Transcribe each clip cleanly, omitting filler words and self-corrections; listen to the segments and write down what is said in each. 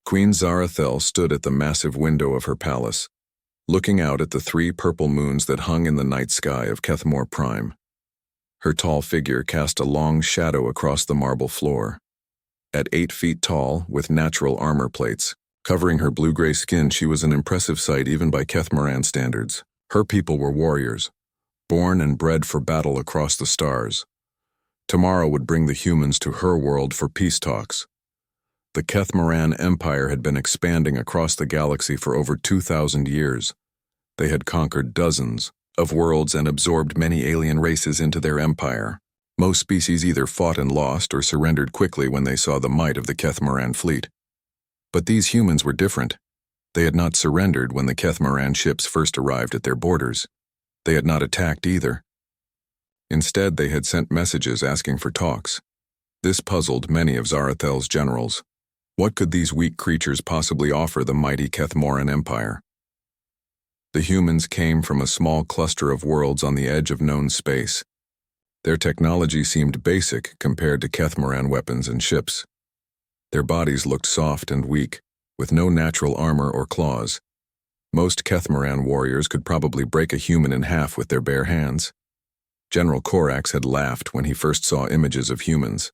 Queen Zarathel stood at the massive window of her palace, looking out at the 3 purple moons that hung in the night sky of Kethmor Prime. Her tall figure cast a long shadow across the marble floor. At 8 feet tall, with natural armor plates, covering her blue-gray skin, she was an impressive sight even by Kethmoran standards. Her people were warriors, born and bred for battle across the stars. Tomorrow would bring the humans to her world for peace talks. The Kethmoran Empire had been expanding across the galaxy for over 2,000 years. They had conquered dozens of worlds and absorbed many alien races into their empire. Most species either fought and lost or surrendered quickly when they saw the might of the Kethmoran fleet. But these humans were different. They had not surrendered when the Kethmoran ships first arrived at their borders. They had not attacked either. Instead, they had sent messages asking for talks. This puzzled many of Zarathel's generals. What could these weak creatures possibly offer the mighty Kethmoran Empire? The humans came from a small cluster of worlds on the edge of known space. Their technology seemed basic compared to Kethmoran weapons and ships. Their bodies looked soft and weak, with no natural armor or claws. Most Kethmoran warriors could probably break a human in half with their bare hands. General Corax had laughed when he first saw images of humans.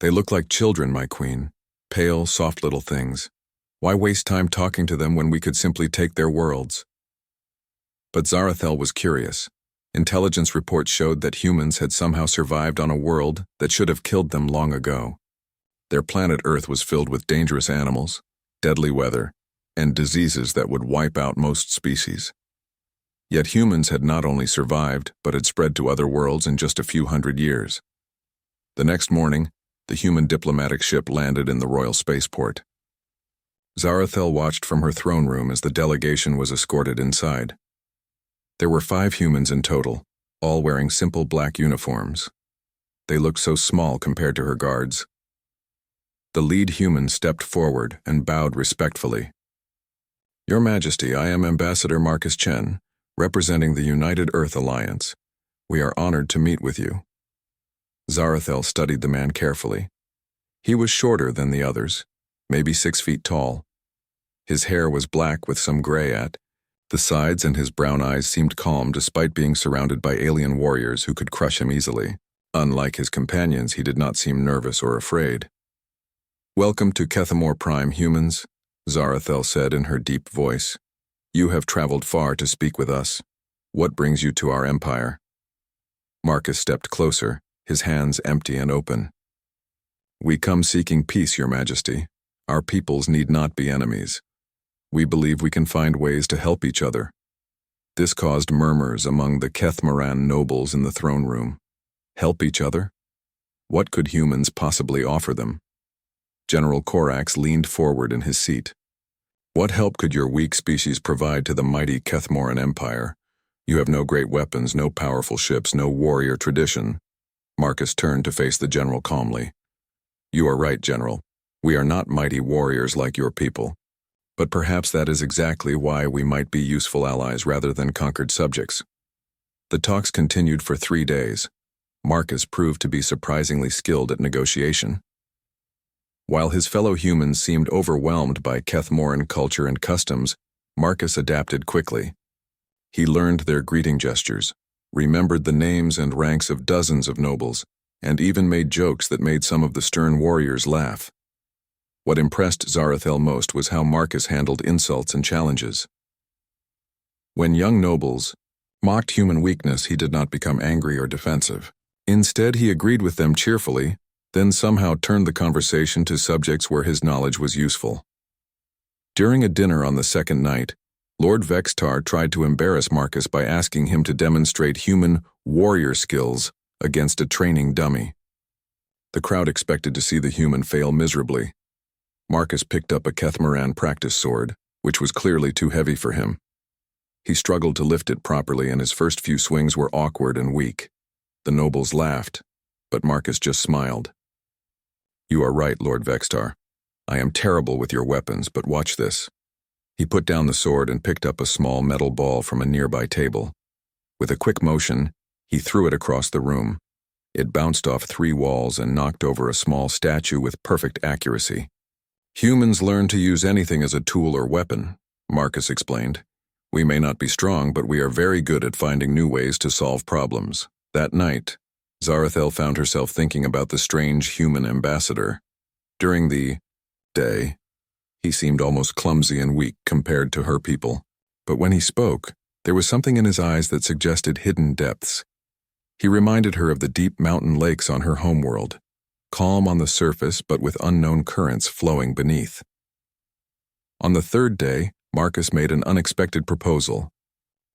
"They look like children, my queen. Pale, soft little things. Why waste time talking to them when we could simply take their worlds?" But Zarathel was curious. Intelligence reports showed that humans had somehow survived on a world that should have killed them long ago. Their planet Earth was filled with dangerous animals, deadly weather, and diseases that would wipe out most species. Yet humans had not only survived, but had spread to other worlds in just a few hundred years. The next morning, the human diplomatic ship landed in the royal spaceport. Zarathel watched from her throne room as the delegation was escorted inside. There were 5 humans in total, all wearing simple black uniforms. They looked so small compared to her guards. The lead human stepped forward and bowed respectfully. "Your Majesty, I am Ambassador Marcus Chen, representing the United Earth Alliance. We are honored to meet with you." Zarathel studied the man carefully. He was shorter than the others, maybe 6 feet tall. His hair was black with some gray at the sides, and his brown eyes seemed calm despite being surrounded by alien warriors who could crush him easily. Unlike his companions, he did not seem nervous or afraid. "Welcome to Kethmor Prime, humans," Zarathel said in her deep voice. "You have traveled far to speak with us. What brings you to our empire?" Marcus stepped closer, his hands empty and open. "We come seeking peace, Your Majesty. Our peoples need not be enemies. We believe we can find ways to help each other." This caused murmurs among the Kethmoran nobles in the throne room. Help each other? What could humans possibly offer them? General Corax leaned forward in his seat. "What help could your weak species provide to the mighty Kethmoran Empire? You have no great weapons, no powerful ships, no warrior tradition." Marcus turned to face the general calmly. "You are right, General. We are not mighty warriors like your people. But perhaps that is exactly why we might be useful allies rather than conquered subjects." The talks continued for 3 days. Marcus proved to be surprisingly skilled at negotiation. While his fellow humans seemed overwhelmed by Kethmoran culture and customs, Marcus adapted quickly. He learned their greeting gestures, remembered the names and ranks of dozens of nobles, and even made jokes that made some of the stern warriors laugh. What impressed Zarathel most was how Marcus handled insults and challenges. When young nobles mocked human weakness, he did not become angry or defensive. Instead, he agreed with them cheerfully, then somehow turned the conversation to subjects where his knowledge was useful. During a dinner on the second night, Lord Vextar tried to embarrass Marcus by asking him to demonstrate human warrior skills against a training dummy. The crowd expected to see the human fail miserably. Marcus picked up a Kethmoran practice sword, which was clearly too heavy for him. He struggled to lift it properly, and his first few swings were awkward and weak. The nobles laughed, but Marcus just smiled. "You are right, Lord Vextar. I am terrible with your weapons, but watch this." He put down the sword and picked up a small metal ball from a nearby table. With a quick motion, he threw it across the room. It bounced off 3 walls and knocked over a small statue with perfect accuracy. Humans learn to use anything as a tool or weapon, Marcus explained. We may not be strong, but we are very good at finding new ways to solve problems. That night, Zarathel found herself thinking about the strange human ambassador. During the day, he seemed almost clumsy and weak compared to her people. But when he spoke, there was something in his eyes that suggested hidden depths. He reminded her of the deep mountain lakes on her homeworld, calm on the surface but with unknown currents flowing beneath. On the third day, Marcus made an unexpected proposal.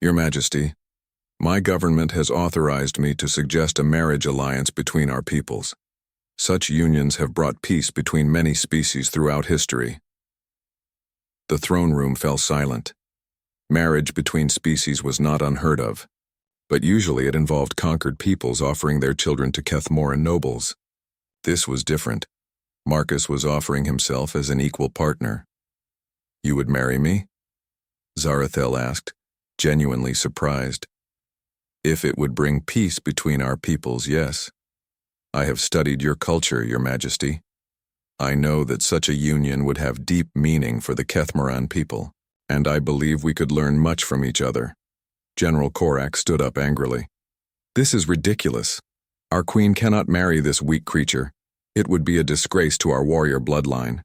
Your Majesty, my government has authorized me to suggest a marriage alliance between our peoples. Such unions have brought peace between many species throughout history. The throne room fell silent. Marriage between species was not unheard of, but usually it involved conquered peoples offering their children to Kethmoran nobles. This was different. Marcus was offering himself as an equal partner. You would marry me? Zarathel asked, genuinely surprised. If it would bring peace between our peoples, yes. I have studied your culture, Your Majesty. I know that such a union would have deep meaning for the Kethmoran people, and I believe we could learn much from each other. General Korak stood up angrily. This is ridiculous. Our queen cannot marry this weak creature. It would be a disgrace to our warrior bloodline.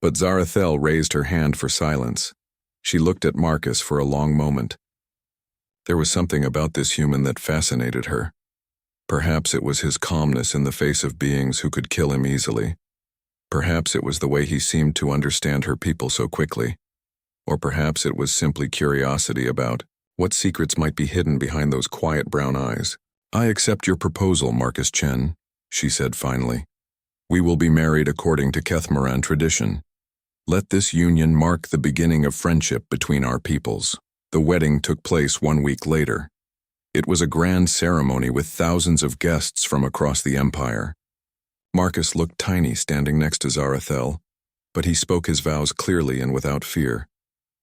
But Zarathel raised her hand for silence. She looked at Marcus for a long moment. There was something about this human that fascinated her. Perhaps it was his calmness in the face of beings who could kill him easily. Perhaps it was the way he seemed to understand her people so quickly. Or perhaps it was simply curiosity about what secrets might be hidden behind those quiet brown eyes. I accept your proposal, Marcus Chen, she said finally. We will be married according to Kethmoran tradition. Let this union mark the beginning of friendship between our peoples. The wedding took place 1 week later. It was a grand ceremony with thousands of guests from across the empire. Marcus looked tiny standing next to Zarathel, but he spoke his vows clearly and without fear.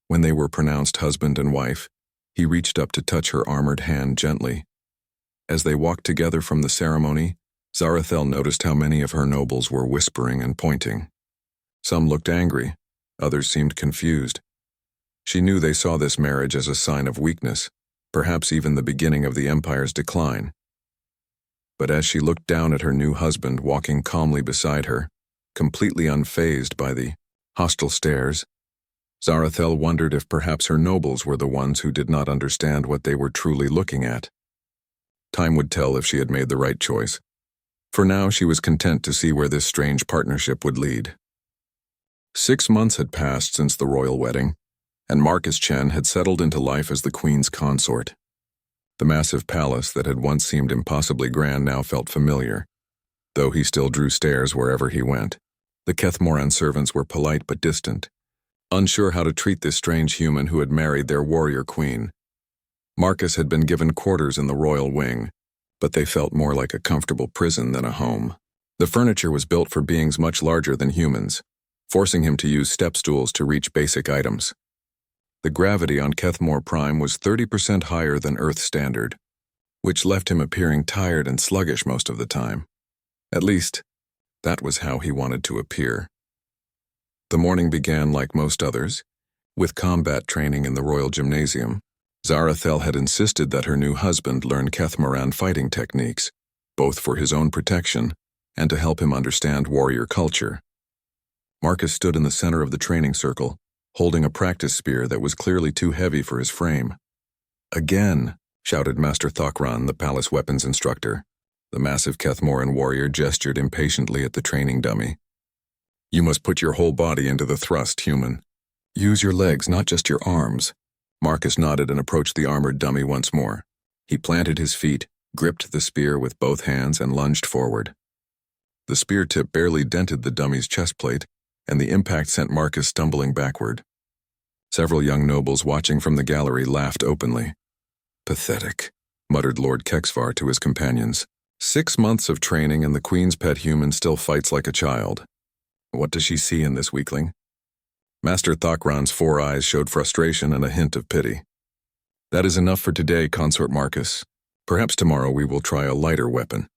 When they were pronounced husband and wife, he reached up to touch her armored hand gently. As they walked together from the ceremony, Zarathel noticed how many of her nobles were whispering and pointing. Some looked angry, others seemed confused. She knew they saw this marriage as a sign of weakness, perhaps even the beginning of the empire's decline. But as she looked down at her new husband walking calmly beside her, completely unfazed by the hostile stares, Zarathel wondered if perhaps her nobles were the ones who did not understand what they were truly looking at. Time would tell if she had made the right choice. For now, she was content to see where this strange partnership would lead. 6 months had passed since the royal wedding, and Marcus Chen had settled into life as the queen's consort. The massive palace that had once seemed impossibly grand now felt familiar, though he still drew stares wherever he went. The Kethmoran servants were polite but distant, unsure how to treat this strange human who had married their warrior queen. Marcus had been given quarters in the royal wing, but they felt more like a comfortable prison than a home. The furniture was built for beings much larger than humans, forcing him to use step stools to reach basic items. The gravity on Kethmor Prime was 30% higher than Earth standard, which left him appearing tired and sluggish most of the time. At least, that was how he wanted to appear. The morning began like most others, with combat training in the Royal Gymnasium. Zarathel had insisted that her new husband learn Kethmoran fighting techniques, both for his own protection and to help him understand warrior culture. Marcus stood in the center of the training circle, holding a practice spear that was clearly too heavy for his frame. Again, shouted Master Thokran, the palace weapons instructor. The massive Kethmoran warrior gestured impatiently at the training dummy. You must put your whole body into the thrust, human. Use your legs, not just your arms. Marcus nodded and approached the armored dummy once more. He planted his feet, gripped the spear with both hands, and lunged forward. The spear tip barely dented the dummy's chest plate, and the impact sent Marcus stumbling backward. Several young nobles watching from the gallery laughed openly. Pathetic, muttered Lord Kexvar to his companions. 6 months of training and the Queen's pet human still fights like a child. What does she see in this weakling? Master Thokran's 4 eyes showed frustration and a hint of pity. That is enough for today, Consort Marcus. Perhaps tomorrow we will try a lighter weapon.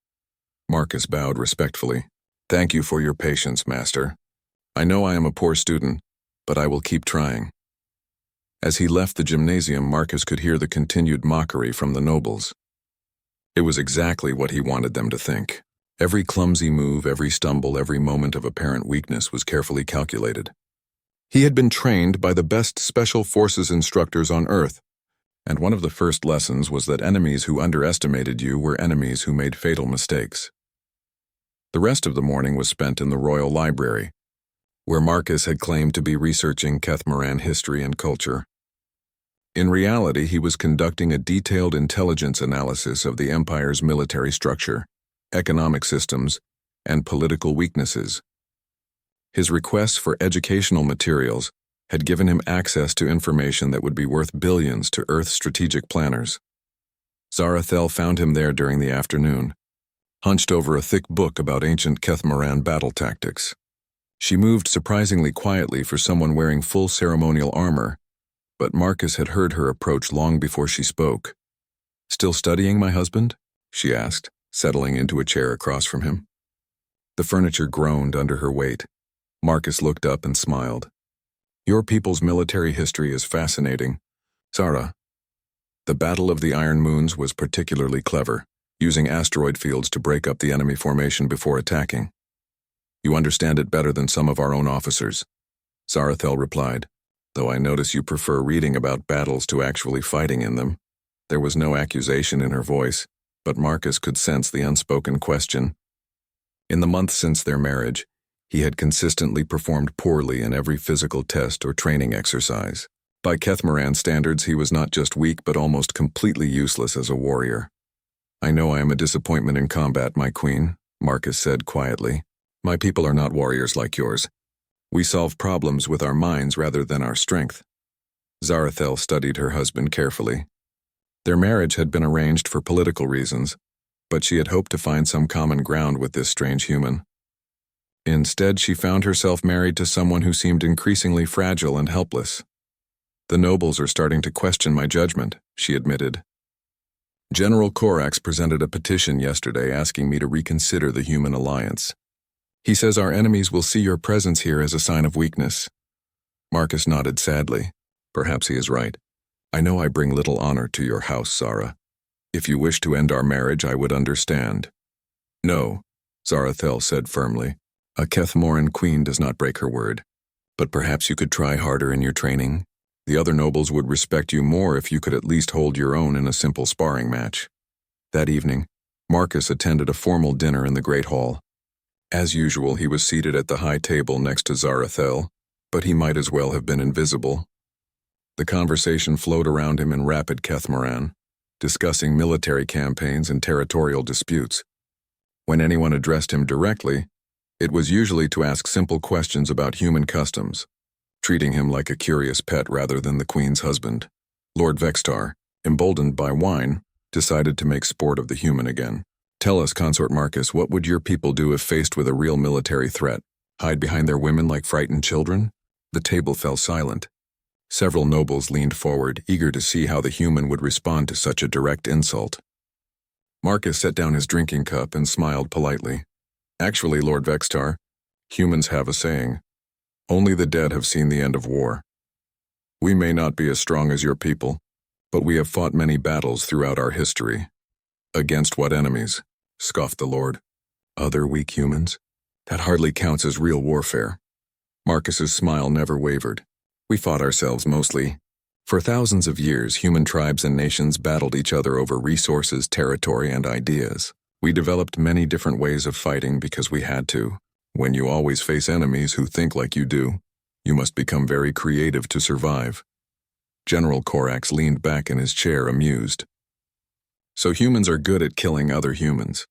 Marcus bowed respectfully. Thank you for your patience, Master. I know I am a poor student, but I will keep trying. As he left the gymnasium, Marcus could hear the continued mockery from the nobles. It was exactly what he wanted them to think. Every clumsy move, every stumble, every moment of apparent weakness was carefully calculated. He had been trained by the best special forces instructors on Earth, and one of the first lessons was that enemies who underestimated you were enemies who made fatal mistakes. The rest of the morning was spent in the Royal Library, where Marcus had claimed to be researching Kethmoran history and culture. In reality, he was conducting a detailed intelligence analysis of the Empire's military structure, economic systems, and political weaknesses. His requests for educational materials had given him access to information that would be worth billions to Earth's strategic planners. Zarathel found him there during the afternoon, hunched over a thick book about ancient Kethmoran battle tactics. She moved surprisingly quietly for someone wearing full ceremonial armor, but Marcus had heard her approach long before she spoke. "Still studying, my husband?" she asked, settling into a chair across from him. The furniture groaned under her weight. Marcus looked up and smiled. "Your people's military history is fascinating, Zara. The Battle of the Iron Moons was particularly clever, using asteroid fields to break up the enemy formation before attacking. You understand it better than some of our own officers," Zarathel replied, "though I notice you prefer reading about battles to actually fighting in them." There was no accusation in her voice, but Marcus could sense the unspoken question. In the months since their marriage, he had consistently performed poorly in every physical test or training exercise. By Kethmoran standards, he was not just weak but almost completely useless as a warrior. "I know I am a disappointment in combat, my queen," Marcus said quietly. "My people are not warriors like yours. We solve problems with our minds rather than our strength." Zarathel studied her husband carefully. Their marriage had been arranged for political reasons, but she had hoped to find some common ground with this strange human. Instead, she found herself married to someone who seemed increasingly fragile and helpless. "The nobles are starting to question my judgment," she admitted. "General Corax presented a petition yesterday asking me to reconsider the human alliance. He says our enemies will see your presence here as a sign of weakness." Marcus nodded sadly. "Perhaps he is right. I know I bring little honor to your house, Zara. If you wish to end our marriage, I would understand." "No," Zarathel said firmly. "A Kethmoran queen does not break her word. But perhaps you could try harder in your training. The other nobles would respect you more if you could at least hold your own in a simple sparring match." That evening, Marcus attended a formal dinner in the Great Hall. As usual, he was seated at the high table next to Zarathel, but he might as well have been invisible. The conversation flowed around him in rapid Kethmoran, discussing military campaigns and territorial disputes. When anyone addressed him directly, it was usually to ask simple questions about human customs, treating him like a curious pet rather than the queen's husband. Lord Vextar, emboldened by wine, decided to make sport of the human again. "Tell us, Consort Marcus, what would your people do if faced with a real military threat? Hide behind their women like frightened children?" The table fell silent. Several nobles leaned forward, eager to see how the human would respond to such a direct insult. Marcus set down his drinking cup and smiled politely. "Actually, Lord Vextar, humans have a saying. Only the dead have seen the end of war. We may not be as strong as your people, but we have fought many battles throughout our history." "Against what enemies?" scoffed the Lord. "Other weak humans? That hardly counts as real warfare." Marcus's smile never wavered. "We fought ourselves mostly. For thousands of years, human tribes and nations battled each other over resources, territory, and ideas. We developed many different ways of fighting because we had to. When you always face enemies who think like you do, you must become very creative to survive." General Corax leaned back in his chair, amused. "So humans are good at killing other humans.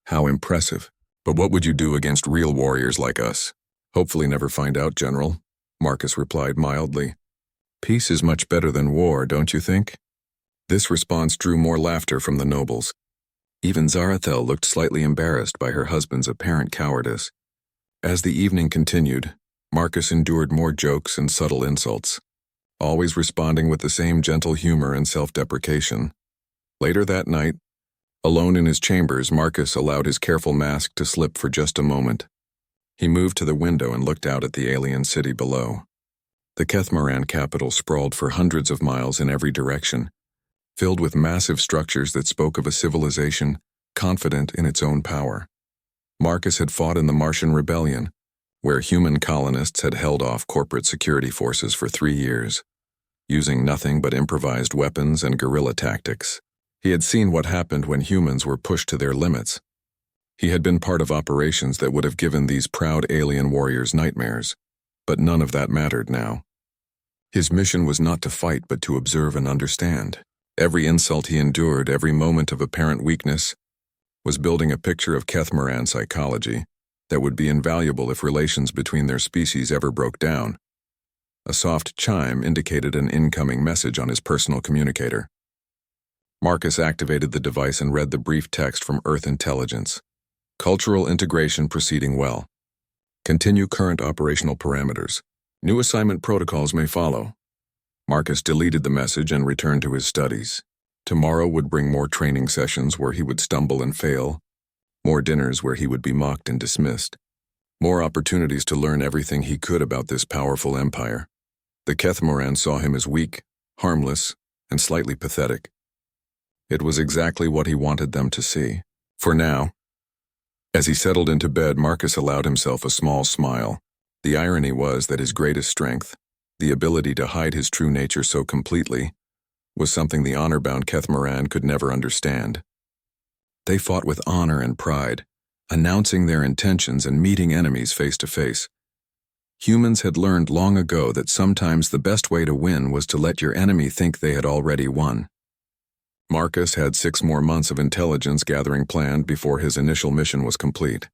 How impressive. But what would you do against real warriors like us?" "Hopefully never find out, General," Marcus replied mildly. "Peace is much better than war, don't you think?" This response drew more laughter from the nobles. Even Zarathel looked slightly embarrassed by her husband's apparent cowardice. As the evening continued, Marcus endured more jokes and subtle insults, always responding with the same gentle humor and self-deprecation. Later that night, alone in his chambers, Marcus allowed his careful mask to slip for just a moment. He moved to the window and looked out at the alien city below. The Kethmaran capital sprawled for hundreds of miles in every direction, filled with massive structures that spoke of a civilization confident in its own power. Marcus had fought in the Martian Rebellion, where human colonists had held off corporate security forces for 3 years, using nothing but improvised weapons and guerrilla tactics. He had seen what happened when humans were pushed to their limits. He had been part of operations that would have given these proud alien warriors nightmares, but none of that mattered now. His mission was not to fight but to observe and understand. Every insult he endured, every moment of apparent weakness, was building a picture of Kethmaran psychology that would be invaluable if relations between their species ever broke down. A soft chime indicated an incoming message on his personal communicator. Marcus activated the device and read the brief text from Earth Intelligence. Cultural integration proceeding well. Continue current operational parameters. New assignment protocols may follow. Marcus deleted the message and returned to his studies. Tomorrow would bring more training sessions where he would stumble and fail, more dinners where he would be mocked and dismissed, more opportunities to learn everything he could about this powerful empire. The Kethmaran saw him as weak, harmless, and slightly pathetic. It was exactly what he wanted them to see. For now, as he settled into bed, Marcus allowed himself a small smile. The irony was that his greatest strength, the ability to hide his true nature so completely, was something the honor-bound Kethmaran could never understand. They fought with honor and pride, announcing their intentions and meeting enemies face to face. Humans had learned long ago that sometimes the best way to win was to let your enemy think they had already won. Marcus had 6 more months of intelligence gathering planned before his initial mission was complete.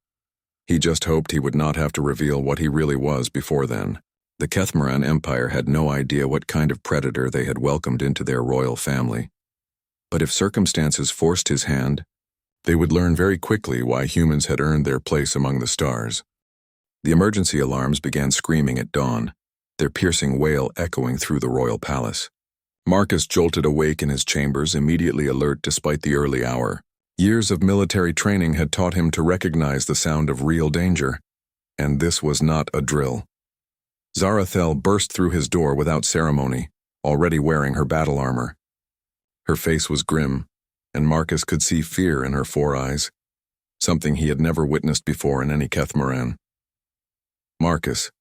He just hoped he would not have to reveal what he really was before then. The Kethmaran Empire had no idea what kind of predator they had welcomed into their royal family. But if circumstances forced his hand, they would learn very quickly why humans had earned their place among the stars. The emergency alarms began screaming at dawn, their piercing wail echoing through the royal palace. Marcus jolted awake in his chambers, immediately alert despite the early hour. Years of military training had taught him to recognize the sound of real danger, and this was not a drill. Zarathel burst through his door without ceremony, already wearing her battle armor. Her face was grim, and Marcus could see fear in her 4 eyes, something he had never witnessed before in any Kethmaran. "Marcus,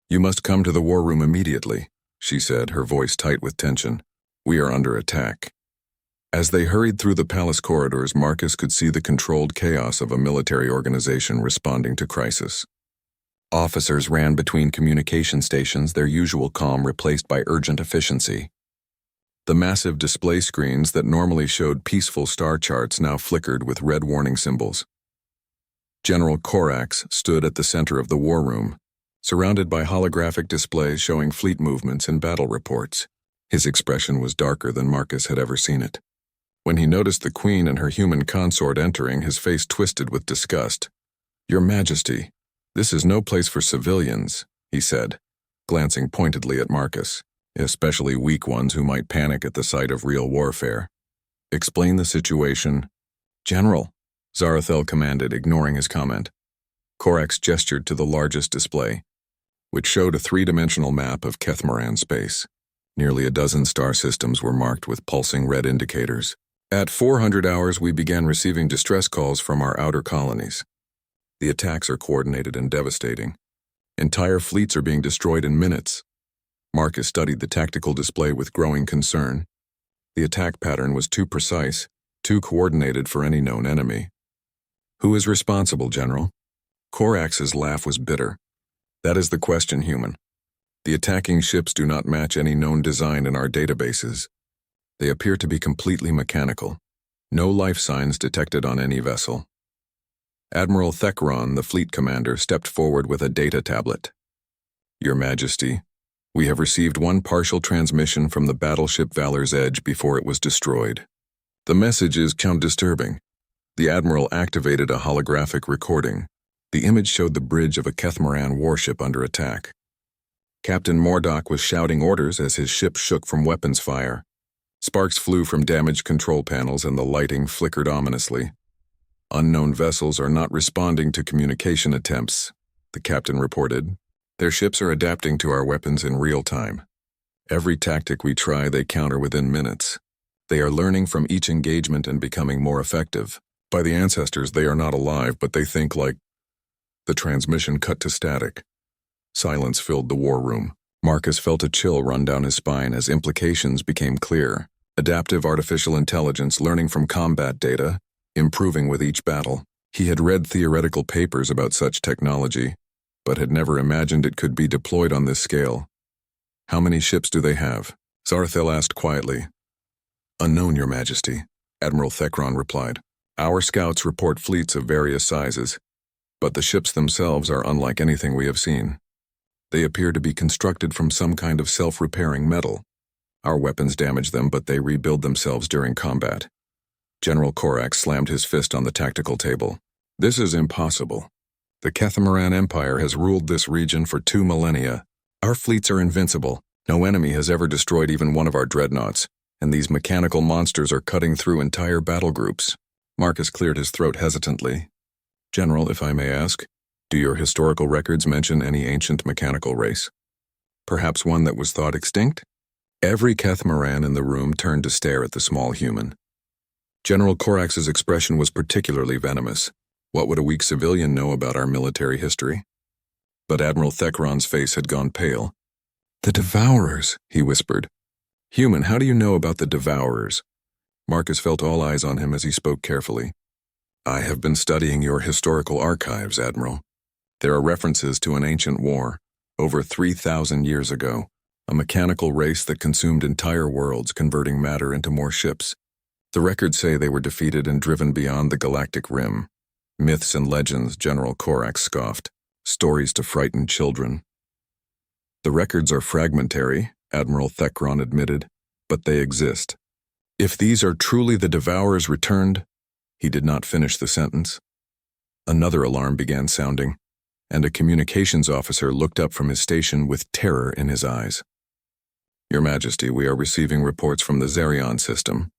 you must come to the war room immediately," she said, her voice tight with tension. "We are under attack." As they hurried through the palace corridors, Marcus could see the controlled chaos of a military organization responding to crisis. Officers ran between communication stations, their usual calm replaced by urgent efficiency. The massive display screens that normally showed peaceful star charts now flickered with red warning symbols. General Corax stood at the center of the war room, surrounded by holographic displays showing fleet movements and battle reports. His expression was darker than Marcus had ever seen it. When he noticed the Queen and her human consort entering, his face twisted with disgust. "Your Majesty, this is no place for civilians," he said, glancing pointedly at Marcus, especially weak ones who might panic at the sight of real warfare. "Explain the situation." "General," Zarathel commanded, ignoring his comment. Corax gestured to the largest display, which showed a 3-dimensional map of Kethmaran space. Nearly a dozen star systems were marked with pulsing red indicators. At 400 hours, we began receiving distress calls from our outer colonies. The attacks are coordinated and devastating. Entire fleets are being destroyed in minutes. Marcus studied the tactical display with growing concern. The attack pattern was too precise, too coordinated for any known enemy. "Who is responsible, General?" Corax's laugh was bitter. "That is the question, human. The attacking ships do not match any known design in our databases. They appear to be completely mechanical. No life signs detected on any vessel." Admiral Thekron, the fleet commander, stepped forward with a data tablet. "Your Majesty, we have received one partial transmission from the battleship Valor's Edge before it was destroyed. The message is disturbing." The Admiral activated a holographic recording. The image showed the bridge of a Kethmaran warship under attack. Captain Mordock was shouting orders as his ship shook from weapons fire. Sparks flew from damaged control panels and the lighting flickered ominously. "Unknown vessels are not responding to communication attempts," the captain reported. Their ships are adapting to our weapons in real time. Every tactic we try, they counter within minutes. They are learning from each engagement and becoming more effective. By the ancestors, they are not alive, but they think like... The transmission cut to static. Silence filled the war room. Marcus felt a chill run down his spine as implications became clear. Adaptive artificial intelligence learning from combat data, improving with each battle. He had read theoretical papers about such technology, but had never imagined it could be deployed on this scale. How many ships do they have? Zarthel asked quietly. Unknown, Your Majesty, Admiral Thekron replied. Our scouts report fleets of various sizes, but the ships themselves are unlike anything we have seen. They appear to be constructed from some kind of self-repairing metal. Our weapons damage them, but they rebuild themselves during combat. General Korax slammed his fist on the tactical table. This is impossible. The Catamaran Empire has ruled this region for 2 millennia. Our fleets are invincible. No enemy has ever destroyed even one of our dreadnoughts, and these mechanical monsters are cutting through entire battle groups. Marcus cleared his throat hesitantly. General, if I may ask, do your historical records mention any ancient mechanical race? Perhaps one that was thought extinct? Every Catamaran in the room turned to stare at the small human. General Korax's expression was particularly venomous. What would a weak civilian know about our military history? But Admiral Thekron's face had gone pale. The Devourers, he whispered. Human, how do you know about the Devourers? Marcus felt all eyes on him as he spoke carefully. I have been studying your historical archives, Admiral. There are references to an ancient war, over 3,000 years ago, a mechanical race that consumed entire worlds, converting matter into more ships. The records say they were defeated and driven beyond the galactic rim. Myths and legends, General Korax scoffed. Stories to frighten children. The records are fragmentary, Admiral Thekron admitted, but they exist. If these are truly the Devourers returned... He did not finish the sentence. Another alarm began sounding, and a communications officer looked up from his station with terror in his eyes. Your Majesty, we are receiving reports from the Zerion system.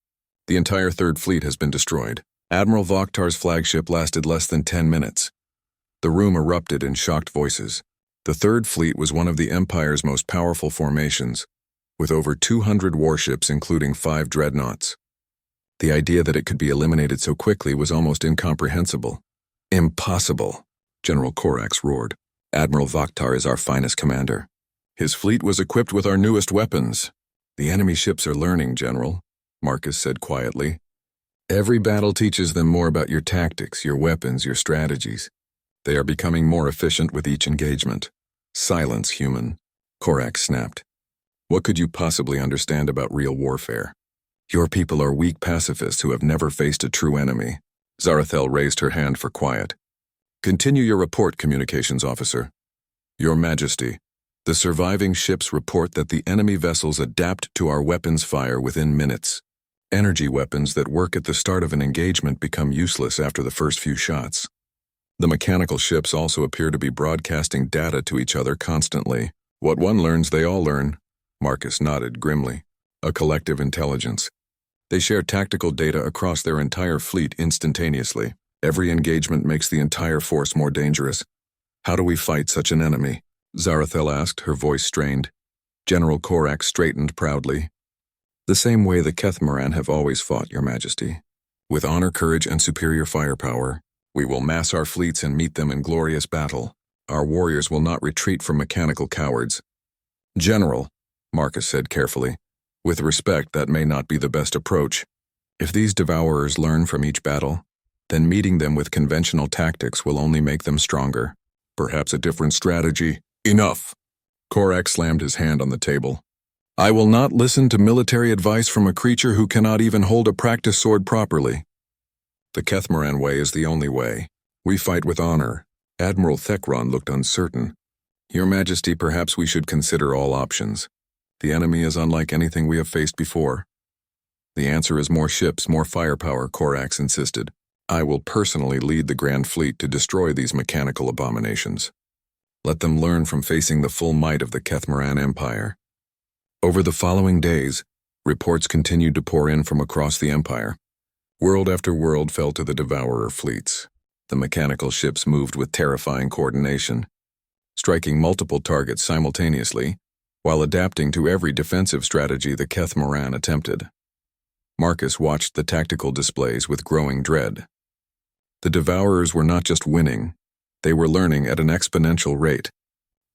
The entire Third Fleet has been destroyed. Admiral Vokhtar's flagship lasted less than 10 minutes. The room erupted in shocked voices. The Third Fleet was one of the Empire's most powerful formations, with over 200 warships including 5 dreadnoughts. The idea that it could be eliminated so quickly was almost incomprehensible. Impossible, General Korax roared. Admiral Vokhtar is our finest commander. His fleet was equipped with our newest weapons. The enemy ships are learning, General, Marcus said quietly. Every battle teaches them more about your tactics, your weapons, your strategies. They are becoming more efficient with each engagement. Silence, human, Korax snapped. What could you possibly understand about real warfare? Your people are weak pacifists who have never faced a true enemy. Zarthel raised her hand for quiet. Continue your report, communications officer. Your Majesty, the surviving ships report that the enemy vessels adapt to our weapons fire within minutes. Energy weapons that work at the start of an engagement become useless after the first few shots. The mechanical ships also appear to be broadcasting data to each other constantly. What one learns, they all learn. Marcus nodded grimly. A collective intelligence. They share tactical data across their entire fleet instantaneously. Every engagement makes the entire force more dangerous. How do we fight such an enemy? Zarthel asked, her voice strained. General Korax straightened proudly. The same way the Catamaran have always fought, Your Majesty. With honor, courage, and superior firepower, we will mass our fleets and meet them in glorious battle. Our warriors will not retreat from mechanical cowards. General, Marcus said carefully, with respect, that may not be the best approach. If these Devourers learn from each battle, then meeting them with conventional tactics will only make them stronger. Perhaps a different strategy. Enough! Korax slammed his hand on the table. I will not listen to military advice from a creature who cannot even hold a practice sword properly. The Catamaran way is the only way. We fight with honor. Admiral Thekron looked uncertain. Your Majesty, perhaps we should consider all options. The enemy is unlike anything we have faced before. The answer is more ships, more firepower, Korax insisted. I will personally lead the Grand Fleet to destroy these mechanical abominations. Let them learn from facing the full might of the Catamaran Empire. Over the following days, reports continued to pour in from across the Empire. World after world fell to the Devourer fleets. The mechanical ships moved with terrifying coordination, striking multiple targets simultaneously, while adapting to every defensive strategy the Keth attempted. Marcus watched the tactical displays with growing dread. The Devourers were not just winning, they were learning at an exponential rate.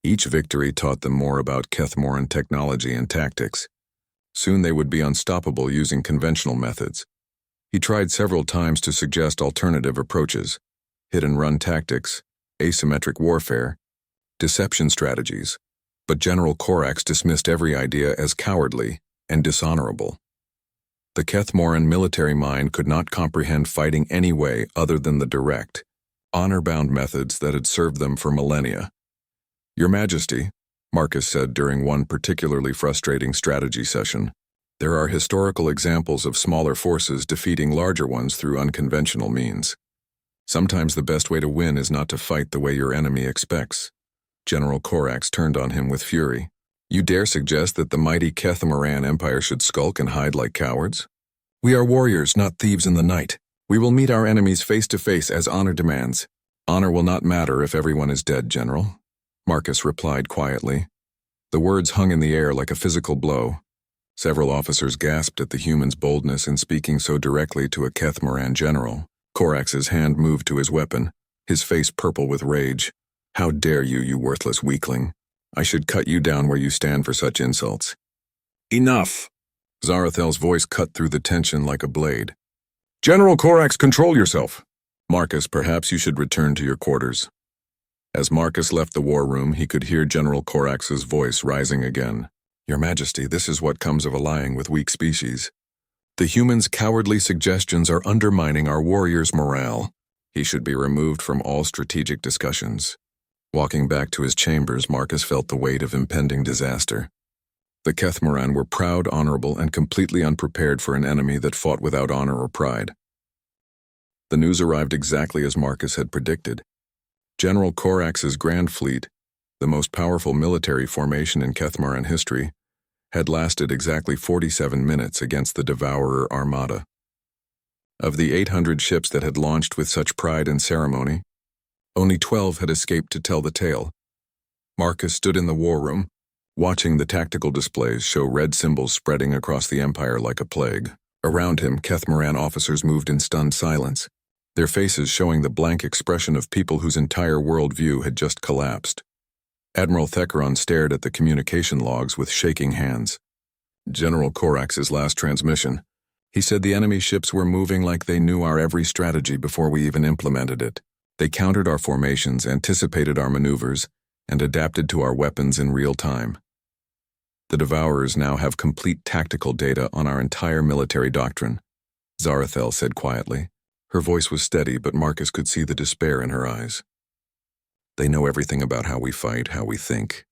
Each victory taught them more about Kethmoran technology and tactics. Soon they would be unstoppable using conventional methods. He tried several times to suggest alternative approaches, hit-and-run tactics, asymmetric warfare, deception strategies, but General Corax dismissed every idea as cowardly and dishonorable. The Kethmoran military mind could not comprehend fighting any way other than the direct, honor-bound methods that had served them for millennia. "Your Majesty," Marcus said during one particularly frustrating strategy session, "there are historical examples of smaller forces defeating larger ones through unconventional means. Sometimes the best way to win is not to fight the way your enemy expects." General Corax turned on him with fury. "You dare suggest that the mighty Kethmoran Empire should skulk and hide like cowards? We are warriors, not thieves in the night. We will meet our enemies face to face as honor demands. Honor will not matter if everyone is dead, General," Marcus replied quietly. The words hung in the air like a physical blow. Several officers gasped at the human's boldness in speaking so directly to a Kethmoran general. Corax's hand moved to his weapon, his face purple with rage. "How dare you, you worthless weakling? I should cut you down where you stand for such insults." "Enough!" Zarathel's voice cut through the tension like a blade. "General Corax, control yourself!" "Marcus, perhaps you should return to your quarters." As Marcus left the war room, he could hear General Corax's voice rising again. "Your Majesty, this is what comes of allying with weak species. The humans' cowardly suggestions are undermining our warriors' morale. He should be removed from all strategic discussions." Walking back to his chambers, Marcus felt the weight of impending disaster. The Kethmoran were proud, honorable, and completely unprepared for an enemy that fought without honor or pride. The news arrived exactly as Marcus had predicted. General Corax's Grand Fleet, the most powerful military formation in Kethmoran history, had lasted exactly 47 minutes against the Devourer armada. Of the 800 ships that had launched with such pride and ceremony, only 12 had escaped to tell the tale. Marcus stood in the war room, watching the tactical displays show red symbols spreading across the Empire like a plague. Around him, Kethmoran officers moved in stunned silence, their faces showing the blank expression of people whose entire worldview had just collapsed. Admiral Thekron stared at the communication logs with shaking hands. "General Corax's last transmission. He said the enemy ships were moving like they knew our every strategy before we even implemented it. They countered our formations, anticipated our maneuvers, and adapted to our weapons in real time. The Devourers now have complete tactical data on our entire military doctrine," Zarathel said quietly. Her voice was steady, but Marcus could see the despair in her eyes. "They know everything about how we fight, how we think,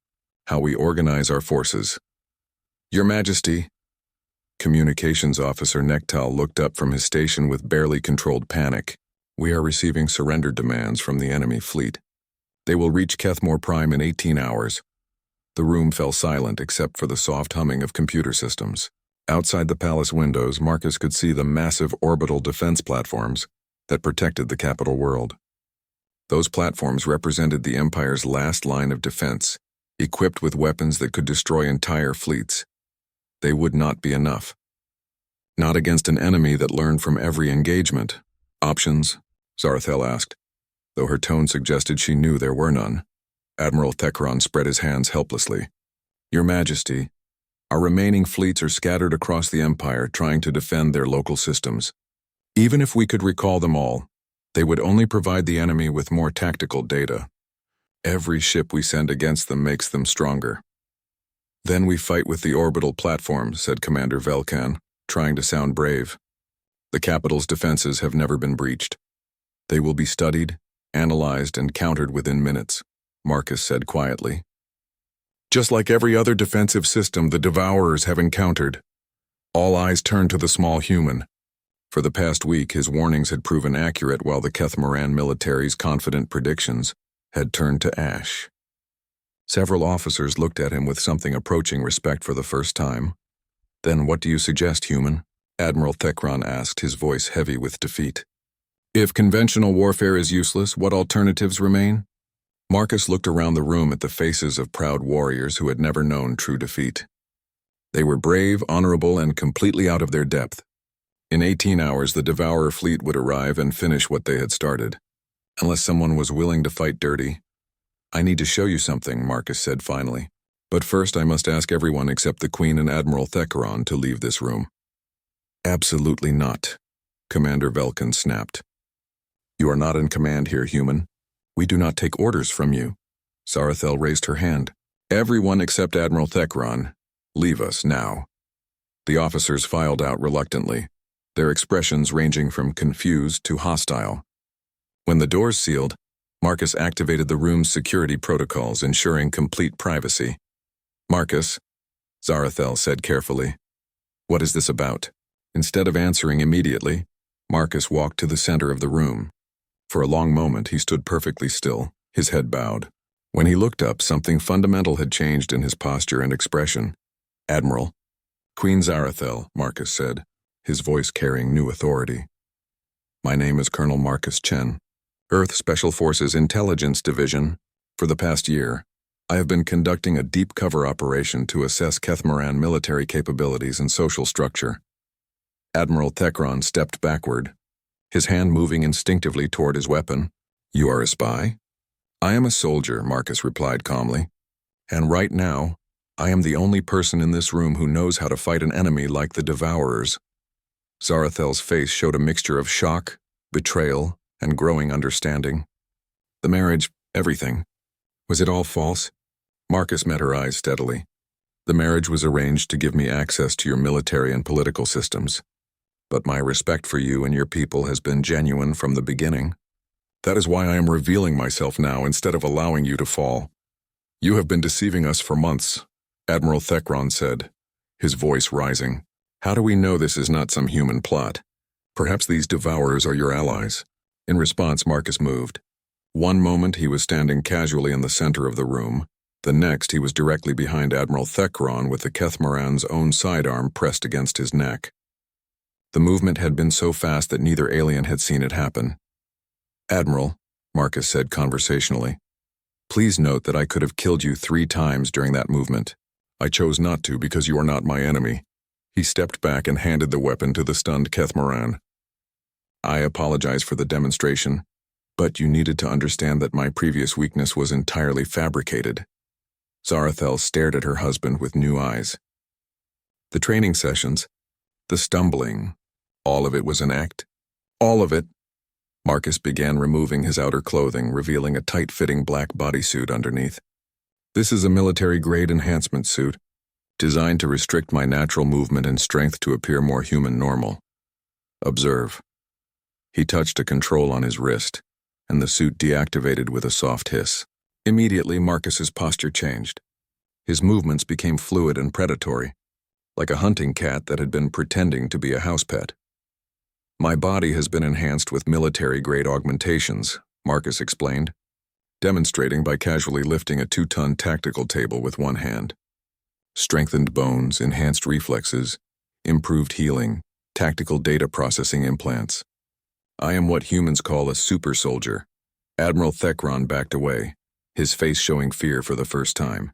how we organize our forces. Your Majesty," Communications Officer Nektal looked up from his station with barely controlled panic. "We are receiving surrender demands from the enemy fleet. They will reach Kethmore Prime in 18 hours. The room fell silent except for the soft humming of computer systems. Outside the palace windows, Marcus could see the massive orbital defense platforms that protected the capital world. Those platforms represented the Empire's last line of defense, equipped with weapons that could destroy entire fleets. They would not be enough. Not against an enemy that learned from every engagement. "Options?" Zarathel asked, though her tone suggested she knew there were none. Admiral Thekron spread his hands helplessly. "Your Majesty, our remaining fleets are scattered across the Empire trying to defend their local systems. Even if we could recall them all, they would only provide the enemy with more tactical data. Every ship we send against them makes them stronger." "Then we fight with the orbital platform," said Commander Velkan, trying to sound brave. "The capital's defenses have never been breached. They will be studied, analyzed, and countered within minutes," Marcus said quietly. "Just like every other defensive system the Devourers have encountered." All eyes turned to the small human. For the past week, his warnings had proven accurate while the Kethmoran military's confident predictions had turned to ash. Several officers looked at him with something approaching respect for the first time. "Then what do you suggest, human?" Admiral Thekron asked, his voice heavy with defeat. "If conventional warfare is useless, what alternatives remain?" Marcus looked around the room at the faces of proud warriors who had never known true defeat. They were brave, honorable, and completely out of their depth. In 18 hours, the Devourer fleet would arrive and finish what they had started. Unless someone was willing to fight dirty. "I need to show you something," Marcus said finally. "But first I must ask everyone except the Queen and Admiral Thekaron to leave this room." "Absolutely not," Commander Velkin snapped. "You are not in command here, human. We do not take orders from you." Zarathel raised her hand. "Everyone except Admiral Thekaron, leave us now." The officers filed out reluctantly, their expressions ranging from confused to hostile. When the doors sealed, Marcus activated the room's security protocols, ensuring complete privacy. "Marcus," Zarathel said carefully, "what is this about?" Instead of answering immediately, Marcus walked to the center of the room. For a long moment he stood perfectly still, his head bowed. When he looked up, something fundamental had changed in his posture and expression. "Admiral." "Queen Zarathel," Marcus said, his voice carrying new authority. "My name is Colonel Marcus Chen, Earth Special Forces Intelligence Division. For the past year, I have been conducting a deep cover operation to assess Kethmoran military capabilities and social structure." Admiral Thekaron stepped backward, his hand moving instinctively toward his weapon. "You are a spy?" "I am a soldier," Marcus replied calmly. "And right now, I am the only person in this room who knows how to fight an enemy like the Devourers." Zarathel's face showed a mixture of shock, betrayal, and growing understanding. "The marriage, everything. Was it all false?" Marcus met her eyes steadily. "The marriage was arranged to give me access to your military and political systems. But my respect for you and your people has been genuine from the beginning. That is why I am revealing myself now instead of allowing you to fall." "You have been deceiving us for months," Admiral Thekaron said, his voice rising. "How do we know this is not some human plot? Perhaps these Devourers are your allies." In response, Marcus moved. One moment he was standing casually in the center of the room. The next he was directly behind Admiral Thekaron with the Kethmoran's own sidearm pressed against his neck. The movement had been so fast that neither alien had seen it happen. "Admiral," Marcus said conversationally, "please note that I could have killed you 3 times during that movement. I chose not to because you are not my enemy." He stepped back and handed the weapon to the stunned Kethmoran. "I apologize for the demonstration, but you needed to understand that my previous weakness was entirely fabricated." Zarathel stared at her husband with new eyes. "The training sessions, the stumbling, all of it was an act? All of it?" Marcus began removing his outer clothing, revealing a tight-fitting black bodysuit underneath. "This is a military-grade enhancement suit, designed to restrict my natural movement and strength to appear more human normal. Observe." He touched a control on his wrist, and the suit deactivated with a soft hiss. Immediately, Marcus's posture changed. His movements became fluid and predatory, like a hunting cat that had been pretending to be a house pet. "My body has been enhanced with military-grade augmentations," Marcus explained, demonstrating by casually lifting a 2-ton tactical table with one hand. "Strengthened bones, enhanced reflexes, improved healing, tactical data processing implants. I am what humans call a super soldier." Admiral Thekaron backed away, his face showing fear for the first time.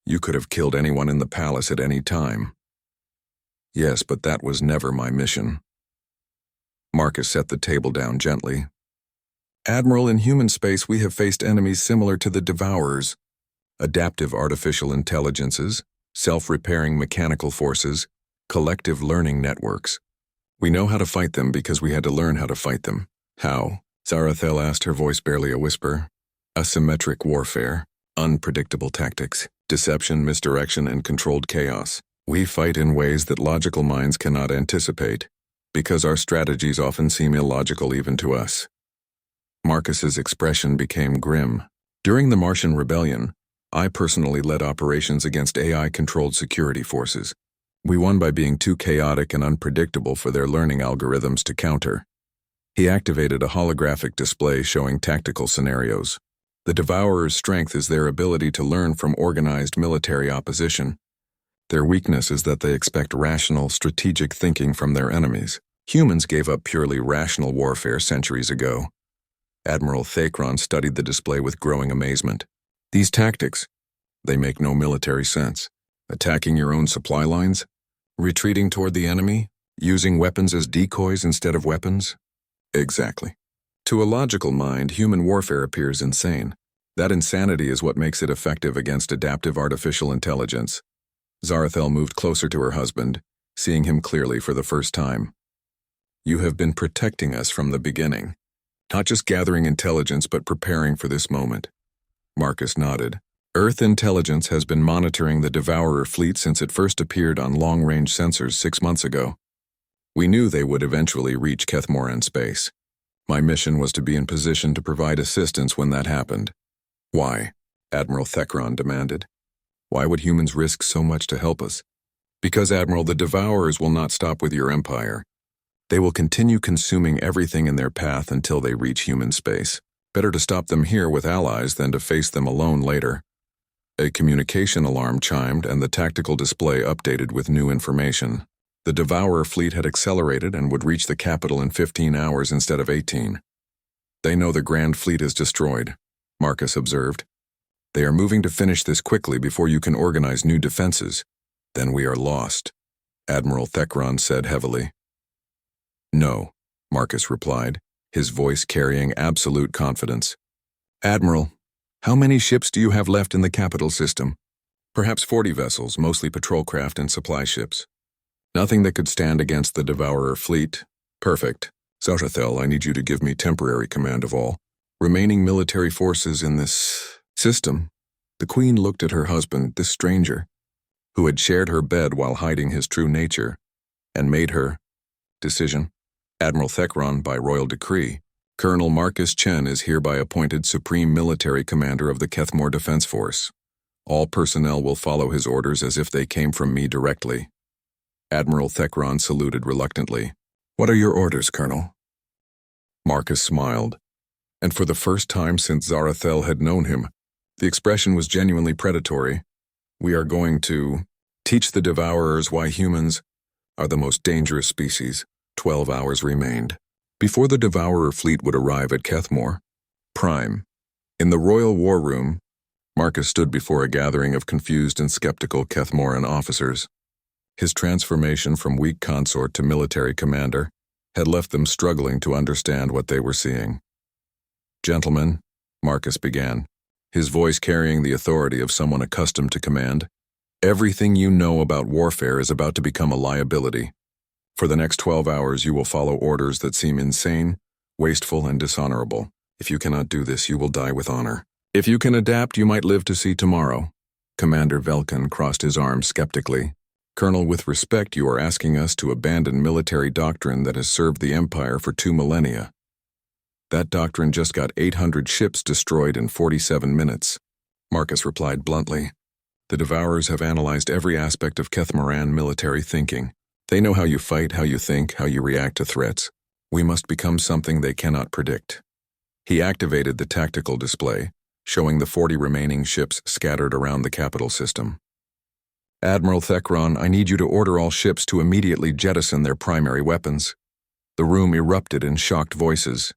"You could have killed anyone in the palace at any time." "Yes, but that was never my mission." Marcus set the table down gently. "Admiral, in human space we have faced enemies similar to the Devourers. Adaptive artificial intelligences, self-repairing mechanical forces, collective learning networks. We know how to fight them because we had to learn how to fight them." "How?" Zarathel asked, her voice barely a whisper. "Asymmetric warfare, unpredictable tactics, deception, misdirection, and controlled chaos. We fight in ways that logical minds cannot anticipate, because our strategies often seem illogical even to us." Marcus's expression became grim. "During the Martian Rebellion, I personally led operations against AI-controlled security forces. We won by being too chaotic and unpredictable for their learning algorithms to counter." He activated a holographic display showing tactical scenarios. "The Devourer's strength is their ability to learn from organized military opposition. Their weakness is that they expect rational, strategic thinking from their enemies. Humans gave up purely rational warfare centuries ago. Admiral Thakron studied the display with growing amazement. These tactics, they make no military sense. Attacking your own supply lines? Retreating toward the enemy? Using weapons as decoys instead of weapons? Exactly. To a logical mind, human warfare appears insane. That insanity is what makes it effective against adaptive artificial intelligence. Zarathel moved closer to her husband, seeing him clearly for the first time. You have been protecting us from the beginning. Not just gathering intelligence, but preparing for this moment. Marcus nodded. Earth intelligence has been monitoring the Devourer fleet since it first appeared on long-range sensors 6 months ago. We knew they would eventually reach Kethmoran space. My mission was to be in position to provide assistance when that happened. Why? Admiral Thakron demanded. Why would humans risk so much to help us? Because, Admiral, the Devourers will not stop with your empire. They will continue consuming everything in their path until they reach human space. Better to stop them here with allies than to face them alone later. A communication alarm chimed and the tactical display updated with new information. The Devourer fleet had accelerated and would reach the capital in 15 hours instead of 18. They know the Grand Fleet is destroyed, Marcus observed. They are moving to finish this quickly before you can organize new defenses. Then we are lost, Admiral Thakron said heavily. No, Marcus replied, his voice carrying absolute confidence. Admiral, how many ships do you have left in the capital system? Perhaps 40 vessels, mostly patrol craft and supply ships. Nothing that could stand against the Devourer fleet. Perfect. Zarathel, I need you to give me temporary command of all remaining military forces in this system. The Queen looked at her husband, this stranger, who had shared her bed while hiding his true nature, and made her decision. Admiral Thakron, by royal decree, Colonel Marcus Chen is hereby appointed Supreme Military Commander of the Kethmor Defense Force. All personnel will follow his orders as if they came from me directly. Admiral Thakron saluted reluctantly. What are your orders, Colonel? Marcus smiled, and for the first time since Zarathel had known him, the expression was genuinely predatory. We are going to teach the Devourers why humans are the most dangerous species. 12 hours remained before the Devourer fleet would arrive at Kethmor. Prime. In the Royal War Room, Marcus stood before a gathering of confused and skeptical Kethmoran officers. His transformation from weak consort to military commander had left them struggling to understand what they were seeing. Gentlemen, Marcus began, his voice carrying the authority of someone accustomed to command, everything you know about warfare is about to become a liability. For the next 12 hours, you will follow orders that seem insane, wasteful, and dishonorable. If you cannot do this, you will die with honor. If you can adapt, you might live to see tomorrow. Commander Velkan crossed his arms skeptically. Colonel, with respect, you are asking us to abandon military doctrine that has served the Empire for 2 millennia. That doctrine just got 800 ships destroyed in 47 minutes. Marcus replied bluntly. The Devourers have analyzed every aspect of Kethmoran military thinking. They know how you fight, how you think, how you react to threats. We must become something they cannot predict. He activated the tactical display, showing the 40 remaining ships scattered around the capital system. Admiral Thakron, I need you to order all ships to immediately jettison their primary weapons. The room erupted in shocked voices.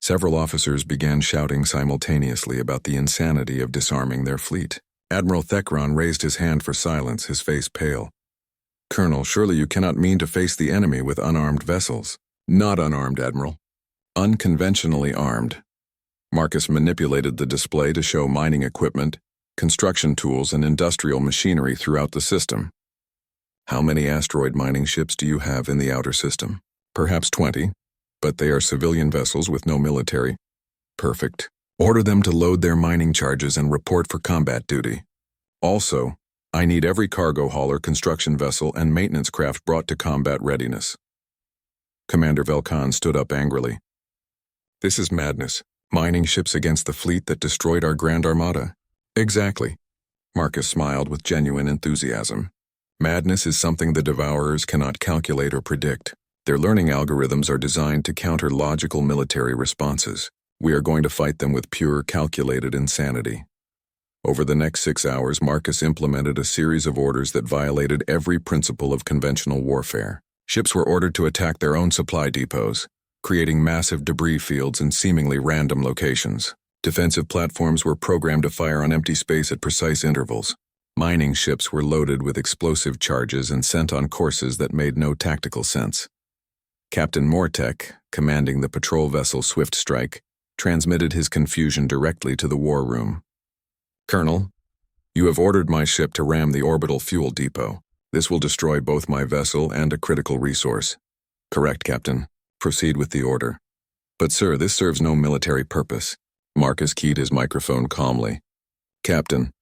Several officers began shouting simultaneously about the insanity of disarming their fleet. Admiral Thakron raised his hand for silence, his face pale. Colonel, surely you cannot mean to face the enemy with unarmed vessels. Not unarmed, Admiral. Unconventionally armed. Marcus manipulated the display to show mining equipment, construction tools, and industrial machinery throughout the system. How many asteroid mining ships do you have in the outer system? Perhaps 20, but they are civilian vessels with no military. Perfect. Order them to load their mining charges and report for combat duty. Also, I need every cargo hauler, construction vessel, and maintenance craft brought to combat readiness. Commander Velkan stood up angrily. This is madness. Mining ships against the fleet that destroyed our Grand Armada. Exactly. Marcus smiled with genuine enthusiasm. Madness is something the Devourers cannot calculate or predict. Their learning algorithms are designed to counter logical military responses. We are going to fight them with pure, calculated insanity. Over the next 6 hours, Marcus implemented a series of orders that violated every principle of conventional warfare. Ships were ordered to attack their own supply depots. creating massive debris fields in seemingly random locations. Defensive platforms were programmed to fire on empty space at precise intervals. Mining ships were loaded with explosive charges and sent on courses that made no tactical sense. Captain Mortek, commanding the patrol vessel Swift Strike, transmitted his confusion directly to the war room. "Colonel, you have ordered my ship to ram the orbital fuel depot. This will destroy both my vessel and a critical resource." "Correct, Captain. Proceed with the order." "But sir, this serves no military purpose." Marcus keyed his microphone calmly. "Captain,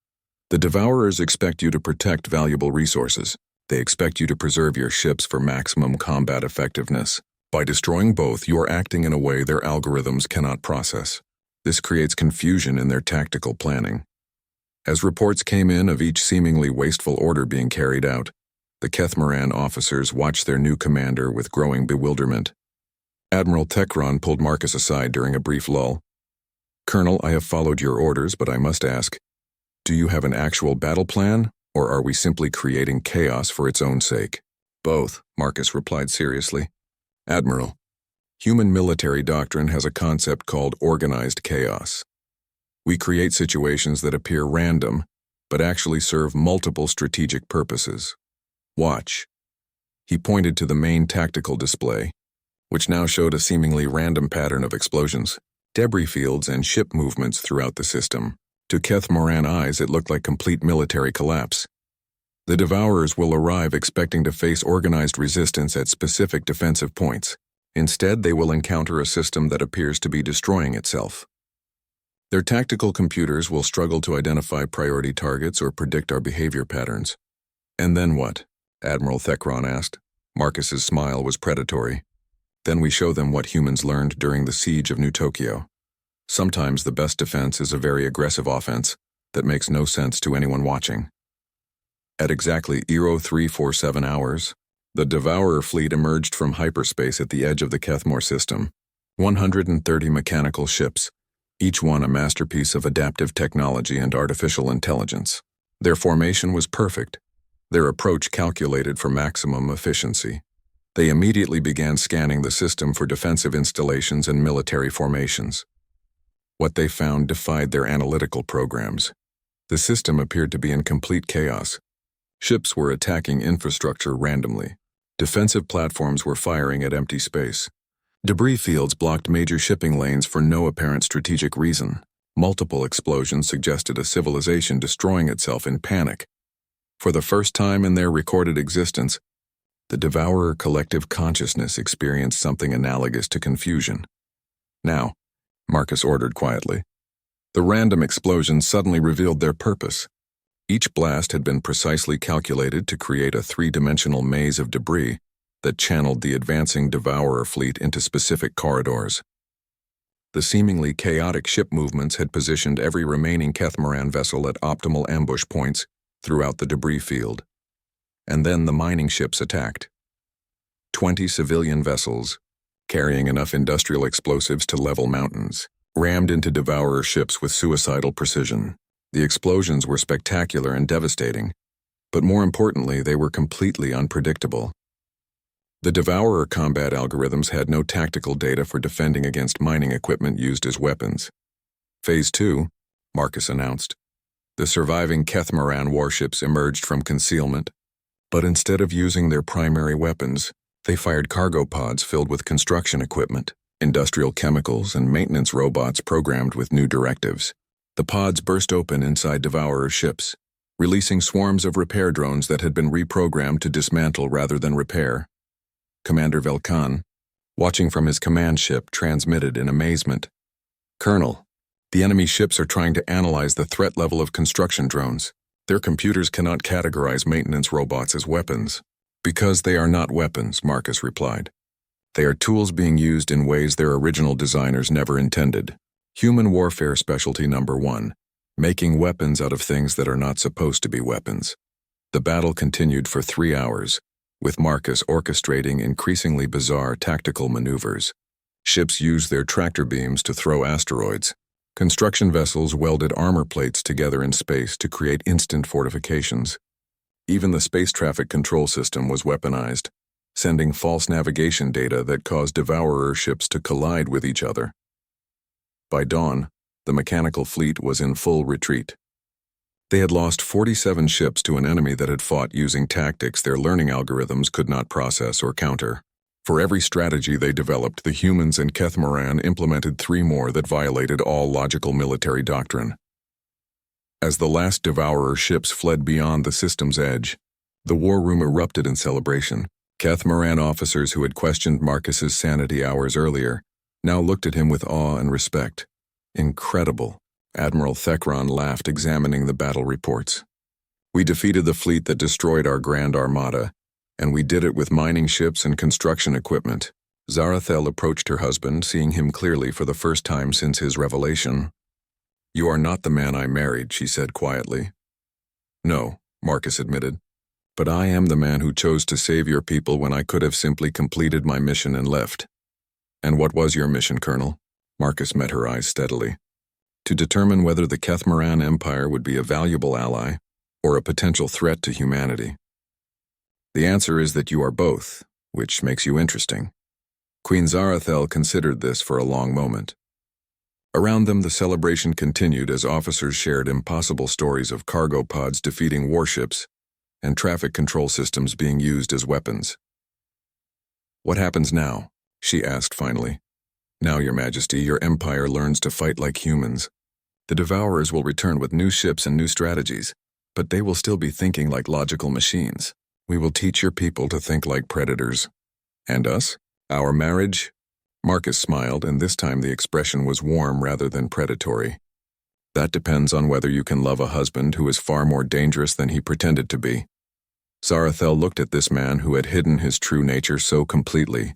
the Devourers expect you to protect valuable resources. They expect you to preserve your ships for maximum combat effectiveness. By destroying both, you are acting in a way their algorithms cannot process. This creates confusion in their tactical planning." As reports came in of each seemingly wasteful order being carried out, the Kethmaran officers watched their new commander with growing bewilderment. Admiral Tekron pulled Marcus aside during a brief lull. "Colonel, I have followed your orders, but I must ask, do you have an actual battle plan, or are we simply creating chaos for its own sake?" "Both," Marcus replied seriously. "Admiral, human military doctrine has a concept called organized chaos. We create situations that appear random, but actually serve multiple strategic purposes. Watch." He pointed to the main tactical display, which now showed a seemingly random pattern of explosions, debris fields, and ship movements throughout the system. To Kethmaran eyes, it looked like complete military collapse. The Devourers will arrive expecting to face organized resistance at specific defensive points. Instead, they will encounter a system that appears to be destroying itself. Their tactical computers will struggle to identify priority targets or predict our behavior patterns. "And then what?" Admiral Thekron asked. Marcus's smile was predatory. "Then we show them what humans learned during the siege of New Tokyo. Sometimes the best defense is a very aggressive offense that makes no sense to anyone watching." At exactly 0347 hours, the Devourer fleet emerged from hyperspace at the edge of the Kethmore system. 130 mechanical ships, each one a masterpiece of adaptive technology and artificial intelligence. Their formation was perfect, their approach calculated for maximum efficiency. They immediately began scanning the system for defensive installations and military formations. What they found defied their analytical programs. The system appeared to be in complete chaos. Ships were attacking infrastructure randomly. Defensive platforms were firing at empty space. Debris fields blocked major shipping lanes for no apparent strategic reason. Multiple explosions suggested a civilization destroying itself in panic. For the first time in their recorded existence, the Devourer collective consciousness experienced something analogous to confusion. "Now," Marcus ordered quietly. The random explosions suddenly revealed their purpose. Each blast had been precisely calculated to create a three-dimensional maze of debris that channeled the advancing Devourer fleet into specific corridors. The seemingly chaotic ship movements had positioned every remaining Kethmaran vessel at optimal ambush points throughout the debris field. And then the mining ships attacked. 20 civilian vessels, carrying enough industrial explosives to level mountains, rammed into Devourer ships with suicidal precision. The explosions were spectacular and devastating, but more importantly, they were completely unpredictable. The Devourer combat algorithms had no tactical data for defending against mining equipment used as weapons. Phase 2, Marcus announced. The surviving Kethmaran warships emerged from concealment, but instead of using their primary weapons, they fired cargo pods filled with construction equipment, industrial chemicals, and maintenance robots programmed with new directives. The pods burst open inside Devourer ships, releasing swarms of repair drones that had been reprogrammed to dismantle rather than repair. Commander Velkan, watching from his command ship, transmitted in amazement. "Colonel, the enemy ships are trying to analyze the threat level of construction drones. Their computers cannot categorize maintenance robots as weapons." "Because they are not weapons," Marcus replied. "They are tools being used in ways their original designers never intended. Human warfare specialty number 1, making weapons out of things that are not supposed to be weapons." The battle continued for 3 hours, with Marcus orchestrating increasingly bizarre tactical maneuvers. Ships used their tractor beams to throw asteroids. Construction vessels welded armor plates together in space to create instant fortifications. Even the space traffic control system was weaponized. sending false navigation data that caused Devourer ships to collide with each other. By dawn, the mechanical fleet was in full retreat. They had lost 47 ships to an enemy that had fought using tactics their learning algorithms could not process or counter. For every strategy they developed, the humans in Kethmoran implemented 3 more that violated all logical military doctrine. As the last Devourer ships fled beyond the system's edge, the war room erupted in celebration. Kethmoran officers who had questioned Marcus's sanity hours earlier now looked at him with awe and respect. Incredible, Admiral Thekron laughed, examining the battle reports. We defeated the fleet that destroyed our Grand Armada, and we did it with mining ships and construction equipment. Zarathel approached her husband, seeing him clearly for the first time since his revelation. You are not the man I married, she said quietly. No, Marcus admitted, but I am the man who chose to save your people when I could have simply completed my mission and left. And what was your mission, Colonel? Marcus met her eyes steadily. To determine whether the Kethmoran Empire would be a valuable ally or a potential threat to humanity. The answer is that you are both, which makes you interesting. Queen Zarathel considered this for a long moment. Around them, the celebration continued as officers shared impossible stories of cargo pods defeating warships and traffic control systems being used as weapons. What happens now? She asked finally. Now, Your Majesty, your empire learns to fight like humans. The Devourers will return with new ships and new strategies, but they will still be thinking like logical machines. We will teach your people to think like predators. And us? Our marriage? Marcus smiled, and this time the expression was warm rather than predatory. That depends on whether you can love a husband who is far more dangerous than he pretended to be. Zarathel looked at this man who had hidden his true nature so completely,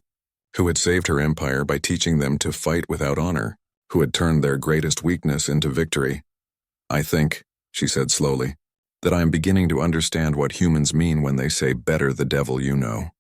who had saved her empire by teaching them to fight without honor, who had turned their greatest weakness into victory. I think, she said slowly, that I am beginning to understand what humans mean when they say better the devil you know.